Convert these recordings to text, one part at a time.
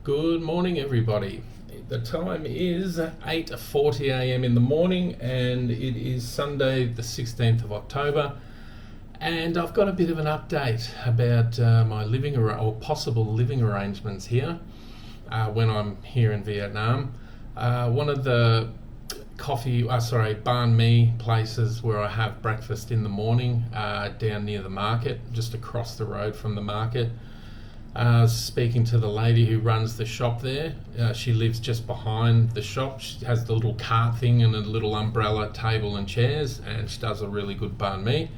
Good morning, everybody. The time is 8:40 a.m. in the morning, and it is Sunday, the 16th of October. And I've got a bit of an update about my or possible living arrangements here when I'm here in Vietnam. One of the banh mi places where I have breakfast in the morning down near the market, just across the road from the market. Speaking to the lady who runs the shop there. She lives just behind the shop. She has the little cart thing and a little umbrella table and chairs, and she does a really good banh mi.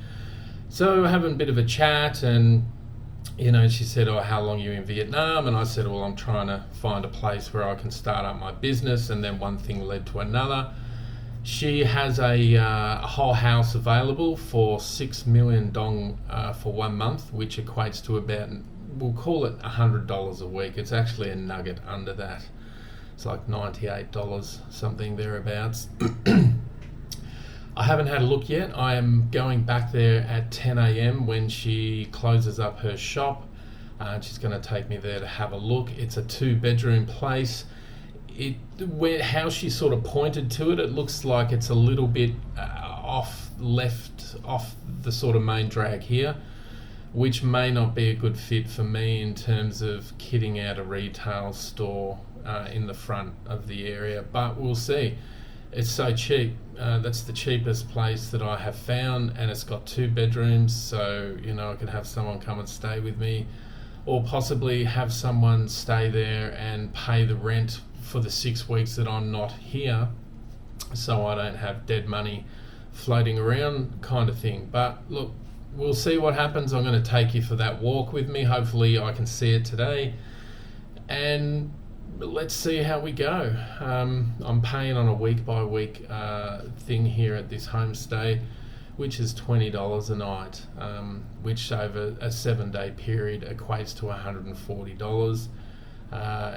So having a bit of a chat, and she said, "Oh, how long are you in Vietnam?" And I said, "Well, I'm trying to find a place where I can start up my business." And then one thing led to another. She has a whole house available for 6 million dong for 1 month, which equates to about, we'll call it $100 a week. It's actually a nugget under that. It's like $98, something thereabouts. I haven't had a look yet. I am going back there at 10 a.m. when she closes up her shop. She's going to take me there to have a look. It's a 2-bedroom place. How she sort of pointed to it, it looks like it's a little bit off the sort of main drag here, which may not be a good fit for me in terms of kitting out a retail store in the front of the area, but we'll see. It's so cheap. That's the cheapest place that I have found, and it's got 2 bedrooms, so I can have someone come and stay with me, or possibly have someone stay there and pay the rent for the 6 weeks that I'm not here, so I don't have dead money floating around, kind of thing. But look, we'll see what happens. I'm going to take you for that walk with me. Hopefully I can see it today, and let's see how we go. I'm paying on a week by week thing here at this homestay, which is $20 a night, which over a 7-day period equates to $140.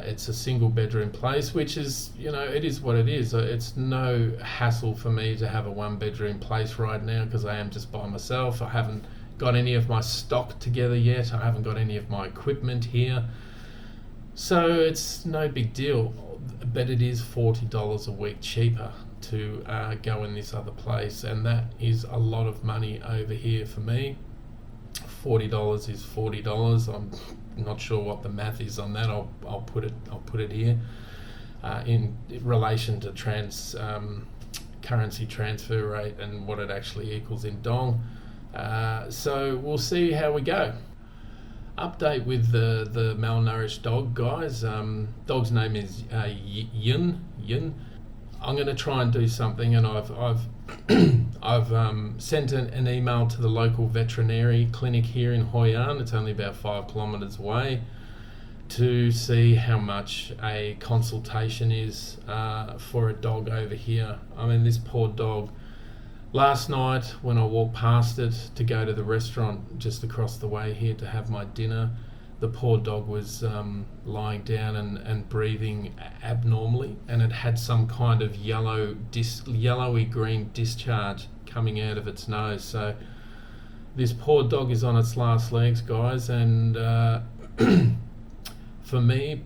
It's a single bedroom place, which is, it is what it is. It's no hassle for me to have a 1-bedroom place right now, because I am just by myself. I haven't got any of my stock together yet. I haven't got any of my equipment here. So it's no big deal, but it is $40 a week cheaper to go in this other place, and that is a lot of money over here for me. $40 is $40. I'm not sure what the math is on that. I'll put it here in relation to currency transfer rate and what it actually equals in dong. So we'll see how we go. Update with the malnourished dog, guys. Dog's name is Yin. I'm going to try and do something, and I've sent an email to the local veterinary clinic here in Hoi An. It's only about 5 kilometres away, to see how much a consultation is for a dog over here. I mean, this poor dog. Last night, when I walked past it to go to the restaurant just across the way here to have my dinner, the poor dog was lying down and breathing abnormally, and it had some kind of yellowy green discharge coming out of its nose. So this poor dog is on its last legs, guys, and for me,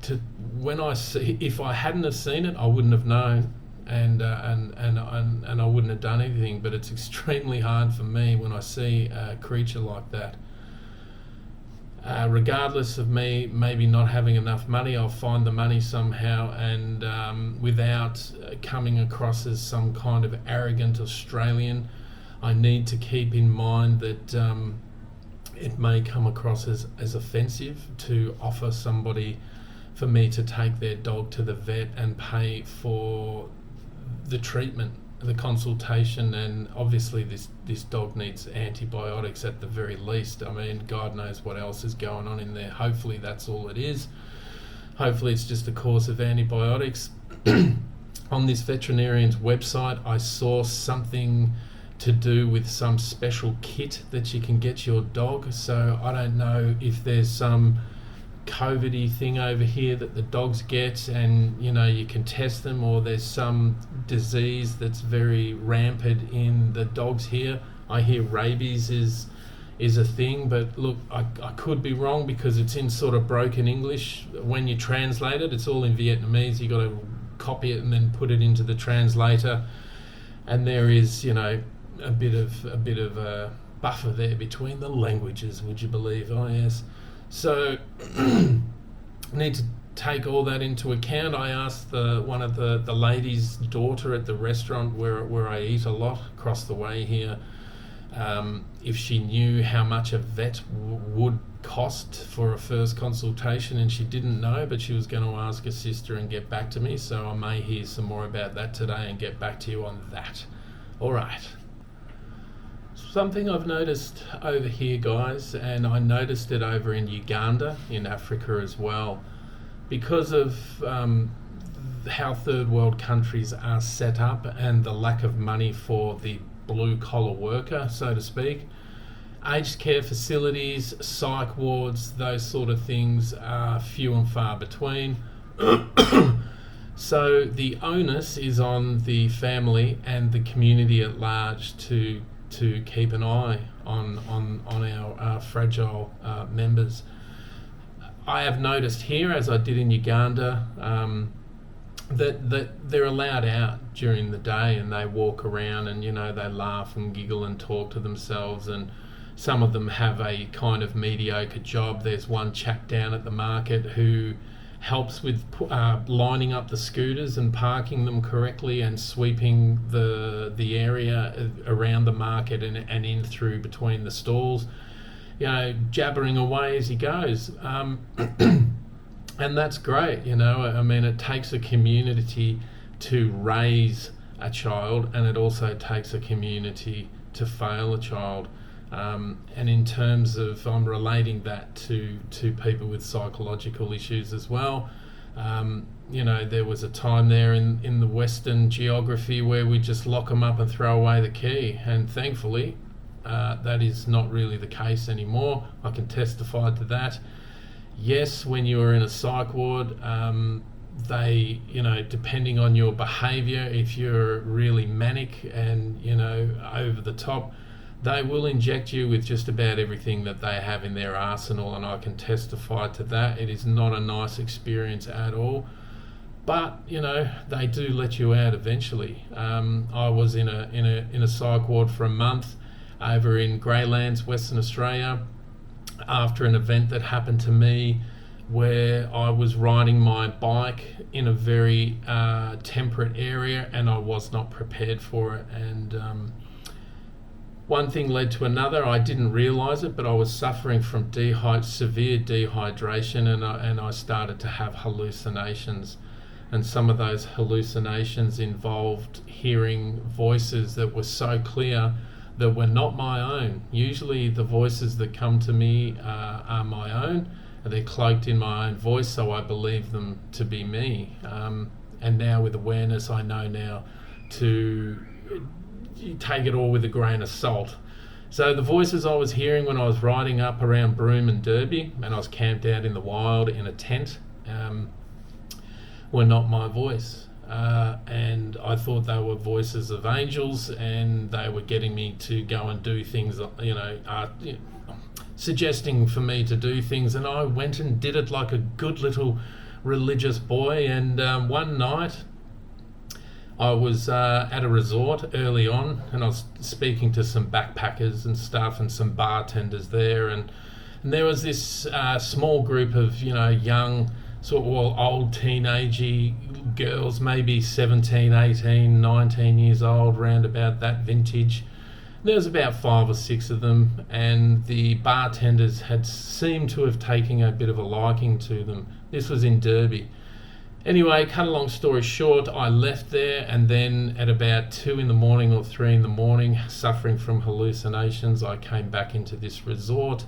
if I hadn't have seen it, I wouldn't have known. And I wouldn't have done anything, but it's extremely hard for me when I see a creature like that. Regardless of me maybe not having enough money, I'll find the money somehow, and without coming across as some kind of arrogant Australian, I need to keep in mind that it may come across as offensive to offer somebody for me to take their dog to the vet and pay for the treatment, the consultation, and obviously this dog needs antibiotics at the very least. I mean, God knows what else is going on in there. Hopefully that's all it is. Hopefully it's just a course of antibiotics. On this veterinarian's website, I saw something to do with some special kit that you can get your dog. So I don't know if there's some COVID-y thing over here that the dogs get, and you can test them, or there's some disease that's very rampant in the dogs here. I hear rabies is is a thing, but look, I could be wrong because it's in sort of broken English. When you translate it, it's all in Vietnamese. You got to copy it and then put it into the translator, and there is, you know, a bit of a buffer there between the languages. Would you believe? Oh yes. So need to take all that into account. I asked one of the ladies' daughter at the restaurant where I eat a lot across the way here, if she knew how much a vet would cost for a first consultation, and she didn't know, but she was going to ask her sister and get back to me. So I may hear some more about that today and get back to you on that. All right. Something I've noticed over here, guys, and I noticed it over in Uganda, in Africa as well, because of how third world countries are set up and the lack of money for the blue collar worker, so to speak. Aged care facilities, psych wards, those sort of things are few and far between. So the onus is on the family and the community at large to keep an eye on our fragile members. I have noticed here, as I did in Uganda, that they're allowed out during the day and they walk around and, you know, they laugh and giggle and talk to themselves, and some of them have a kind of mediocre job. There's one chap down at the market who helps with lining up the scooters and parking them correctly and sweeping the area around the market and in through between the stalls, you know, jabbering away as he goes. And that's great, you know. I mean, it takes a community to raise a child, and it also takes a community to fail a child. And in terms of, I'm relating that to people with psychological issues as well. You know, there was a time there in the Western geography where we just lock them up and throw away the key, and thankfully that is not really the case anymore. I can testify to that. Yes, when you are in a psych ward, they, you know, depending on your behaviour, if you're really manic and, you know, over the top, they will inject you with just about everything that they have in their arsenal, and I can testify to that. It is not a nice experience at all, but, you know, they do let you out eventually. I was in a psych ward for a month over in Greylands, Western Australia, after an event that happened to me where I was riding my bike in a very temperate area and I was not prepared for it, and one thing led to another. I didn't realise it, but I was suffering from severe dehydration, and I started to have hallucinations, and some of those hallucinations involved hearing voices that were so clear that were not my own. Usually the voices that come to me are my own, and they're cloaked in my own voice, so I believe them to be me. And now with awareness, I know now to take it all with a grain of salt. So the voices I was hearing when I was riding up around Broome and Derby, and I was camped out in the wild in a tent, were not my voice. And I thought they were voices of angels, and they were getting me to go and do things, suggesting for me to do things, and I went and did it like a good little religious boy. And one night I was at a resort early on, and I was speaking to some backpackers and stuff and some bartenders there, and there was this small group of, you know, young, sort of old teenagey girls, maybe 17, 18, 19 years old, round about that vintage. There was about 5 or 6 of them, and the bartenders had seemed to have taken a bit of a liking to them. This was in Derby. Anyway, cut a long story short, I left there, and then at about 2 in the morning or 3 in the morning, suffering from hallucinations, I came back into this resort,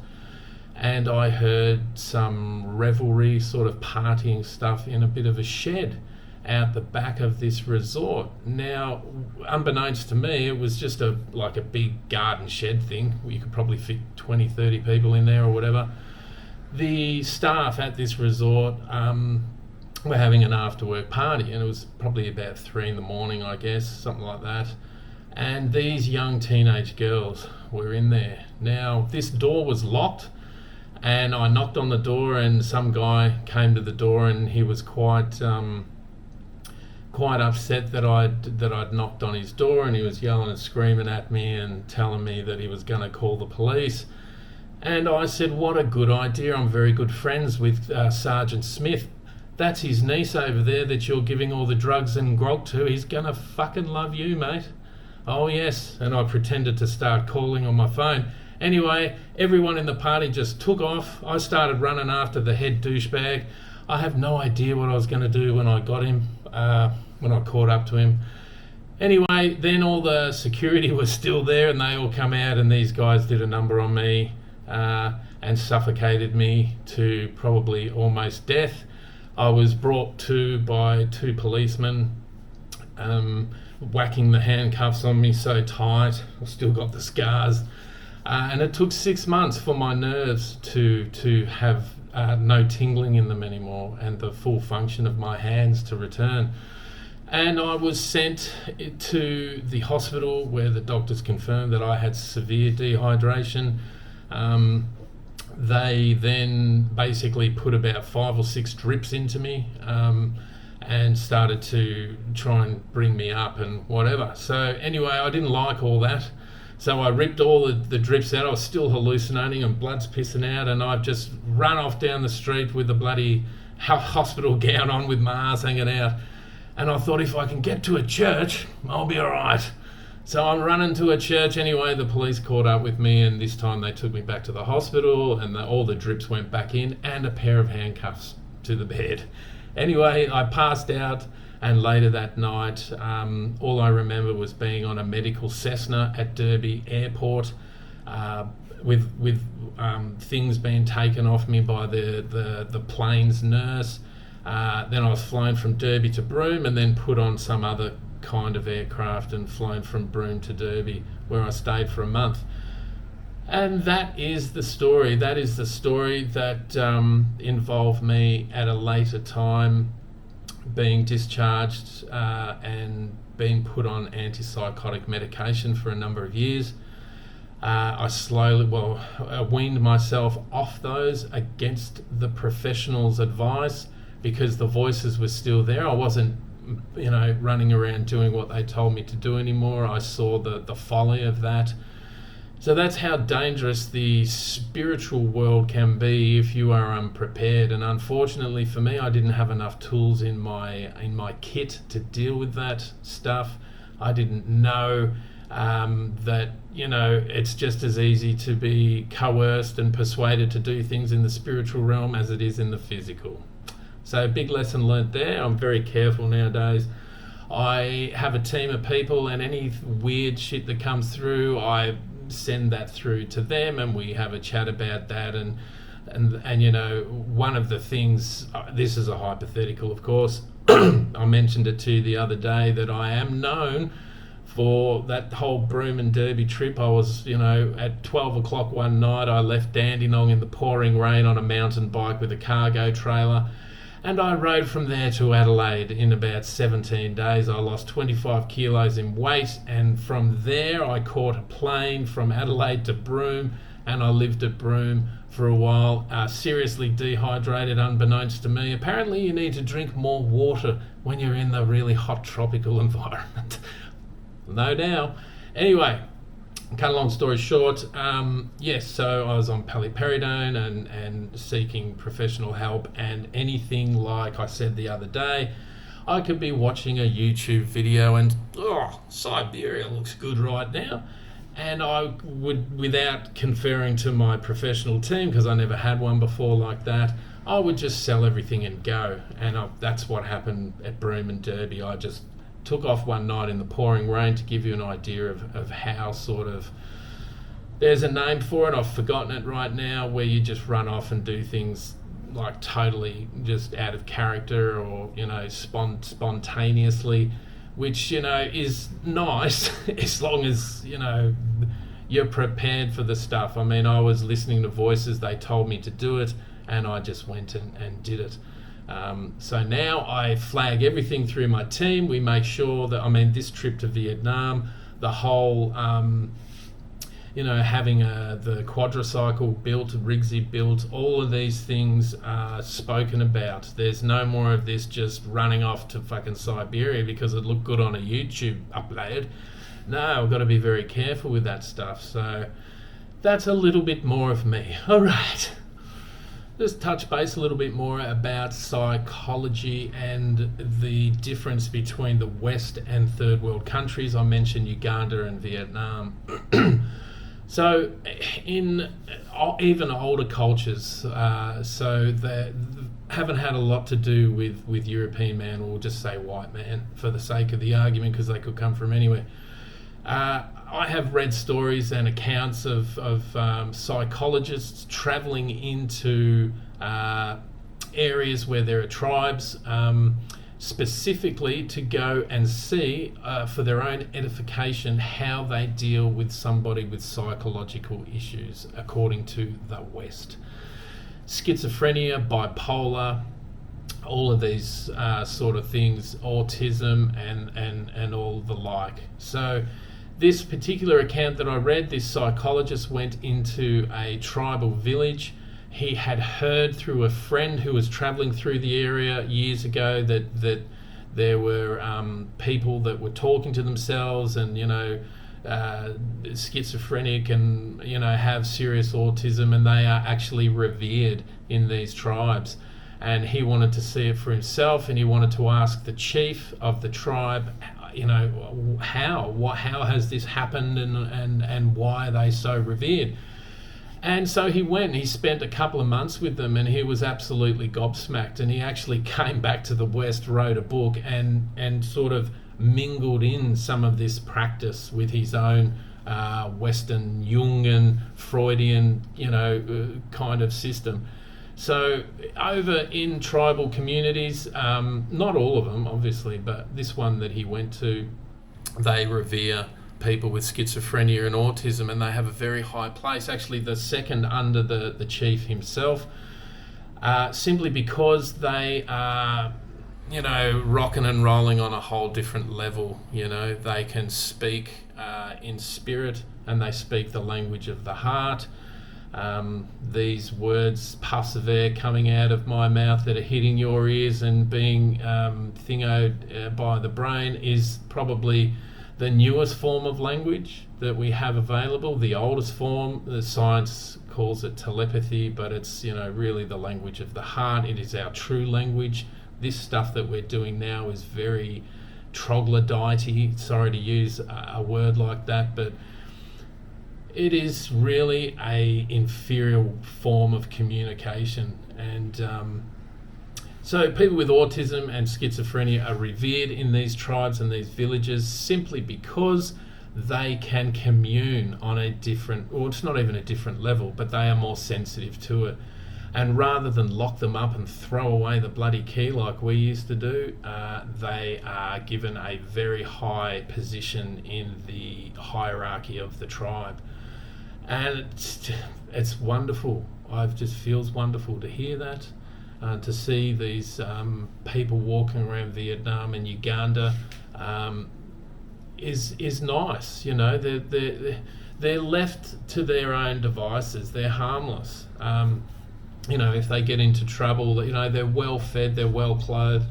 and I heard some revelry, sort of partying stuff in a bit of a shed out the back of this resort. Now, unbeknownst to me, it was just like a big garden shed thing. You could probably fit 20, 30 people in there or whatever. The staff at this resort were having an after-work party, and it was probably about 3 in the morning, I guess, something like that. and these young teenage girls were in there. Now, this door was locked, and I knocked on the door, and some guy came to the door, and he was quite upset that I'd knocked on his door, and he was yelling and screaming at me and telling me that he was going to call the police. And I said, what a good idea. I'm very good friends with Sergeant Smith. That's his niece over there that you're giving all the drugs and grog to. He's going to fucking love you, mate. Oh, yes. And I pretended to start calling on my phone. Anyway, everyone in the party just took off. I started running after the head douchebag. I have no idea what I was going to do when I got him, when I caught up to him. Anyway, then all the security was still there, and they all come out, and these guys did a number on me and suffocated me to probably almost death. I was brought to by two policemen, whacking the handcuffs on me so tight. I've still got the scars. And it took 6 months for my nerves to have no tingling in them anymore, and the full function of my hands to return. And I was sent to the hospital where the doctors confirmed that I had severe dehydration. They then basically put about 5 or 6 drips into me and started to try and bring me up and whatever. So anyway, I didn't like all that. So I ripped all the drips out. I was still hallucinating and blood's pissing out, and I've just run off down the street with the bloody hospital gown on with my ass hanging out. And I thought, if I can get to a church, I'll be all right. So I'm running to a church anyway. The police caught up with me, and this time they took me back to the hospital, and all the drips went back in, and a pair of handcuffs to the bed. Anyway, I passed out, and later that night, all I remember was being on a medical Cessna at Derby Airport, with things being taken off me by the plane's nurse. Then I was flown from Derby to Broome, and then put on some other kind of aircraft and flown from Broome to Derby, where I stayed for a month. And that is the story. That is the story that involved me at a later time being discharged and being put on antipsychotic medication for a number of years. I weaned myself off those against the professionals' advice, because the voices were still there. I wasn't, running around doing what they told me to do anymore. I saw the folly of that. So that's how dangerous the spiritual world can be if you are unprepared. And unfortunately for me, I didn't have enough tools in my kit to deal with that stuff. I didn't know that it's just as easy to be coerced and persuaded to do things in the spiritual realm as it is in the physical. So big lesson learnt there. I'm very careful nowadays. I have a team of people, and any weird shit that comes through, I send that through to them, and we have a chat about that. And one of the things, this is a hypothetical, of course, I mentioned it to you the other day, that I am known for that whole Broome and Derby trip. I was, at 12 o'clock one night, I left Dandenong in the pouring rain on a mountain bike with a cargo trailer. And I rode from there to Adelaide in about 17 days. I lost 25 kilos in weight, and from there I caught a plane from Adelaide to Broome, and I lived at Broome for a while, seriously dehydrated unbeknownst to me. Apparently you need to drink more water when you're in the really hot tropical environment. No doubt. Anyway, cut a long story short, so I was on paliperidone and seeking professional help, and anything, like I said the other day, I could be watching a YouTube video and, Siberia looks good right now, and I would, without conferring to my professional team, because I never had one before like that, I would just sell everything and go. And that's what happened at Broome and Derby. I just took off one night in the pouring rain, to give you an idea of how sort of, there's a name for it, I've forgotten it right now, where you just run off and do things like totally just out of character, or spontaneously, which is nice as long as you're prepared for the stuff. I mean, I was listening to voices, they told me to do it, and I just went and did it. So now I flag everything through my team. We make sure that, this trip to Vietnam, the whole having the quadricycle built, Rigsy built, all of these things are spoken about. There's no more of this just running off to fucking Siberia because it looked good on a YouTube upload. No, I've got to be very careful with that stuff. So that's a little bit more of me. All right. Just touch base a little bit more about psychology and the difference between the West and third world countries. I mentioned Uganda and Vietnam. So in even older cultures, so they haven't had a lot to do with European man, or we'll just say white man for the sake of the argument, because they could come from anywhere. I have read stories and accounts of psychologists travelling into areas where there are tribes, specifically to go and see, for their own edification, how they deal with somebody with psychological issues according to the West. Schizophrenia, bipolar, all of these sort of things, autism and all the like. So this particular account that I read, this psychologist went into a tribal village. He had heard through a friend who was travelling through the area years ago that there were people that were talking to themselves and, schizophrenic and, have serious autism, and they are actually revered in these tribes. And he wanted to see it for himself, and he wanted to ask the chief of the tribe, how has this happened, and why are they so revered? And so he went and he spent a couple of months with them, and he was absolutely gobsmacked. And he actually came back to the West, wrote a book, and sort of mingled in some of this practice with his own Western Jungian, Freudian, kind of system. So over in tribal communities, not all of them obviously, but this one that he went to, they revere people with schizophrenia and autism, and they have a very high place, actually the second under the chief himself, simply because they are, rocking and rolling on a whole different level. They can speak in spirit, and they speak the language of the heart. These words, puffs of air coming out of my mouth that are hitting your ears and being thingoed by the brain, is probably the newest form of language that we have available. The oldest form, the science calls it telepathy, but it's really the language of the heart. It is our true language. This stuff that we're doing now is very troglodyte. Sorry to use a word like that, but it is really a inferior form of communication. And so people with autism and schizophrenia are revered in these tribes and these villages simply because they can commune on a different, or it's not even a different level, but they are more sensitive to it. And rather than lock them up and throw away the bloody key like we used to do, they are given a very high position in the hierarchy of the tribe. And it's wonderful. It just feels wonderful to hear that, to see these people walking around Vietnam and Uganda is nice. They're left to their own devices. They're harmless. If they get into trouble, they're well fed, they're well clothed.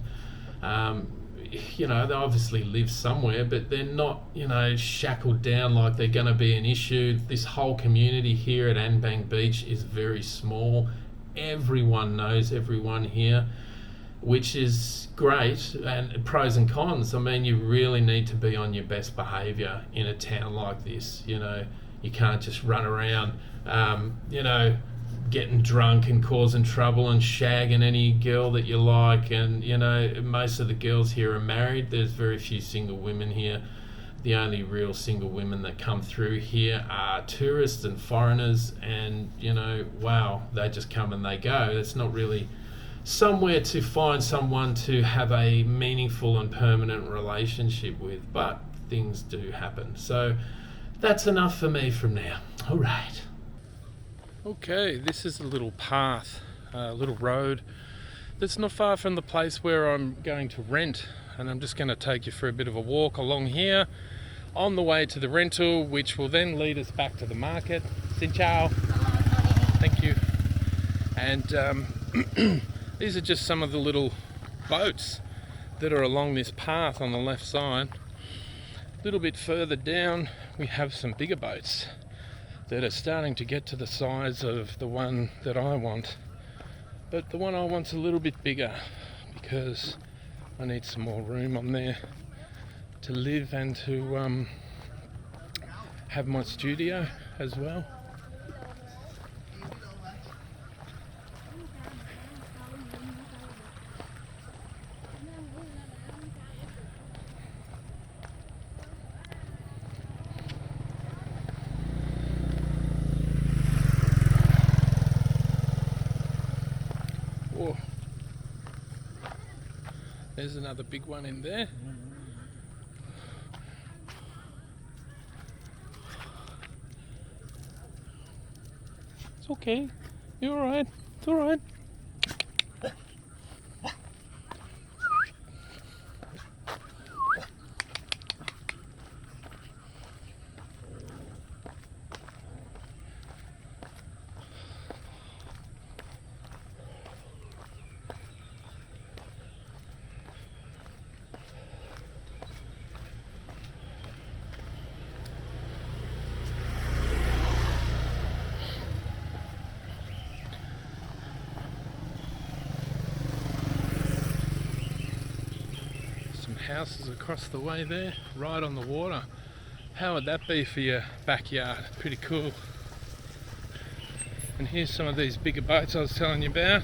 They obviously live somewhere, but they're not, shackled down like they're going to be an issue. This whole community here at Anbang Beach is very small. Everyone knows everyone here, which is great. And pros and cons. I mean, you really need to be on your best behaviour in a town like this. You can't just run around, getting drunk and causing trouble and shagging any girl that you like. And most of the girls here are married. There's very few single women here. The only real single women that come through here are tourists and foreigners, and wow, they just come and they go. It's not really somewhere to find someone to have a meaningful and permanent relationship with, but things do happen. So that's enough for me from now. All right. Okay, this is a little path, a little road that's not far from the place where I'm going to rent, and I'm just going to take you for a bit of a walk along here. on the way to the rental, which will then lead us back to the market. Xin chao. Thank you. And these are just some of the little boats that are along this path on the left side. A little bit further down we have some bigger boats that are starting to get to the size of the one that I want. But the one I want's a little bit bigger because I need some more room on there to live and to have my studio as well. Whoa. There's another big one in there. It's okay. You're alright. It's alright. Houses across the way there, right on the water. How would that be for your backyard? Pretty cool. And here's some of these bigger boats I was telling you about.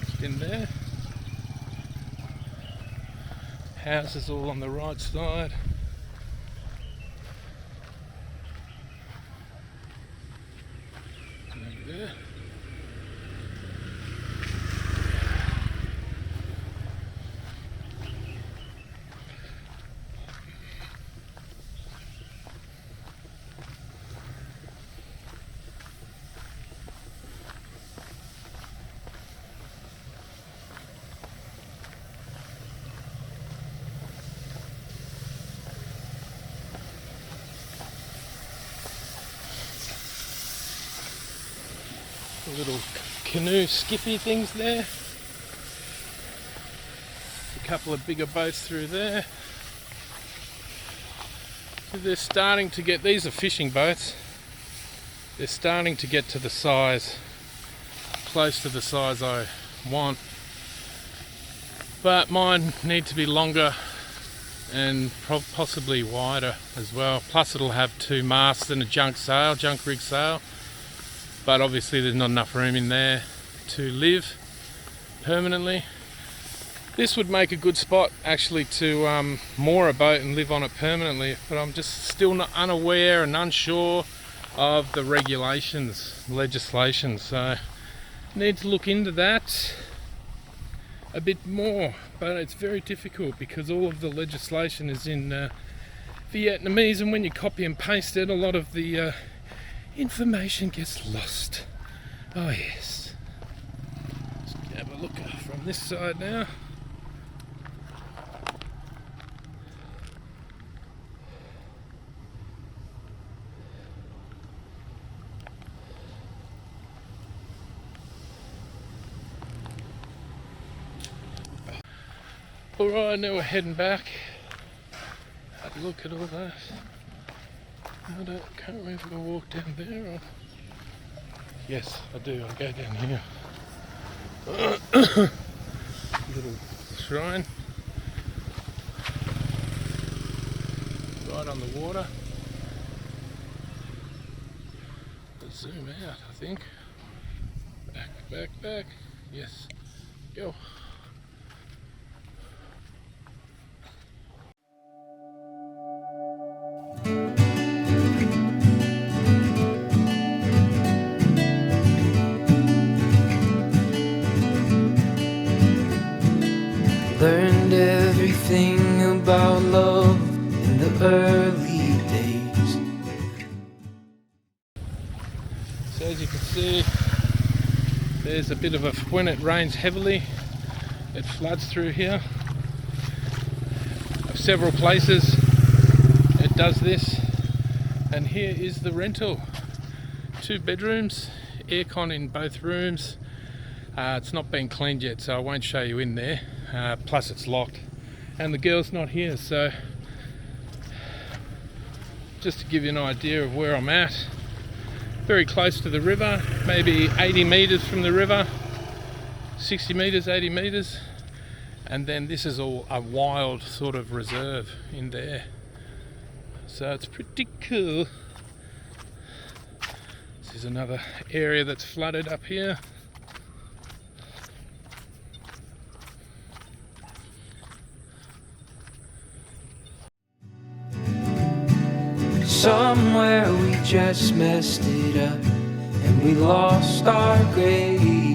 Just in there. Houses all on the right side. Over there. Little canoe skippy things there. A couple of bigger boats through there. So they're starting to get, these are fishing boats. They're starting to get to the size, close to the size I want. But mine need to be longer and possibly wider as well. Plus it'll have 2 masts and a junk rig sail. But obviously there's not enough room in there to live permanently. This would make a good spot actually to moor a boat and live on it permanently, but I'm just still not unaware and unsure of the regulations, legislation, so need to look into that a bit more. But it's very difficult because all of the legislation is in Vietnamese, and when you copy and paste it, a lot of the information gets lost. Oh yes. Let's have a look from this side now. Alright, now we're heading back. Have a look at all that. I can't remember if I walk down there or... Yes, I do. I'll go down here. Little shrine. Right on the water. Let's zoom out, I think. Back. Yes. Go. Learned everything about love in the early days. So as you can see, there's a bit of a, when it rains heavily, it floods through here. several places it does this. And here is the rental. 2 bedrooms, aircon in both rooms. It's not been cleaned yet, so I won't show you in there. Plus it's locked. And the girl's not here, so just to give you an idea of where I'm at. Very close to the river, maybe 80 metres from the river. 60 metres, 80 metres. And then this is all a wild sort of reserve in there. So it's pretty cool. This is another area that's flooded up here. Somewhere we just messed it up and we lost our grace.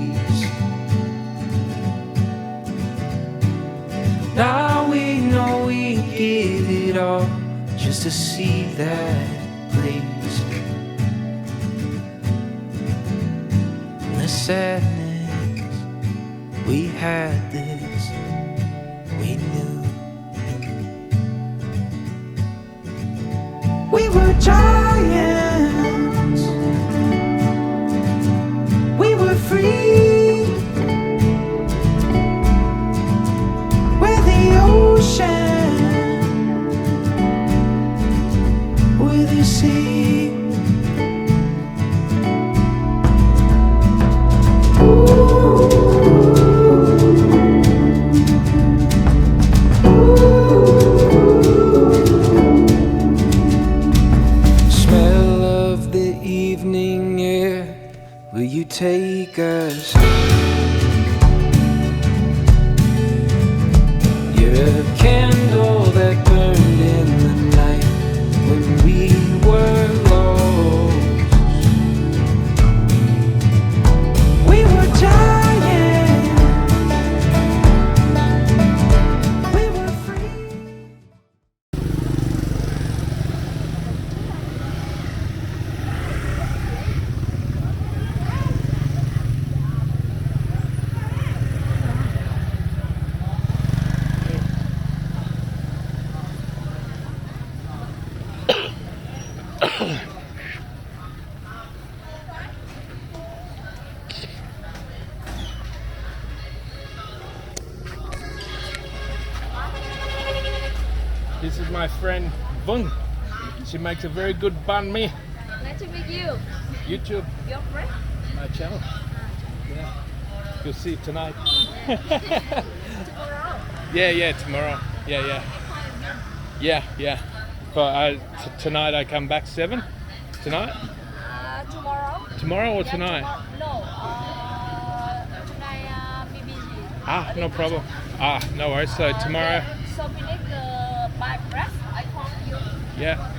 Now we know we give it all just to see that place. And the sadness, we had this, we knew. We were giants, we were free. We're the ocean, we're the sea. Smell of the evening air, will you take us? You're a candle that burned in the night when we were lost. We were giants, we were free. This is my friend Vung. She makes a very good banh mi. Nice to meet you. YouTube, Your friend? my channel. Yeah. You'll see it tonight. Tomorrow. Yeah, tomorrow. Yeah. But tonight I come back 7. Tonight? Tomorrow? Tomorrow or Yeah, tonight? No. Tonight be busy. No problem. No worries. So tomorrow. So we need the my breath. I call you. Yeah.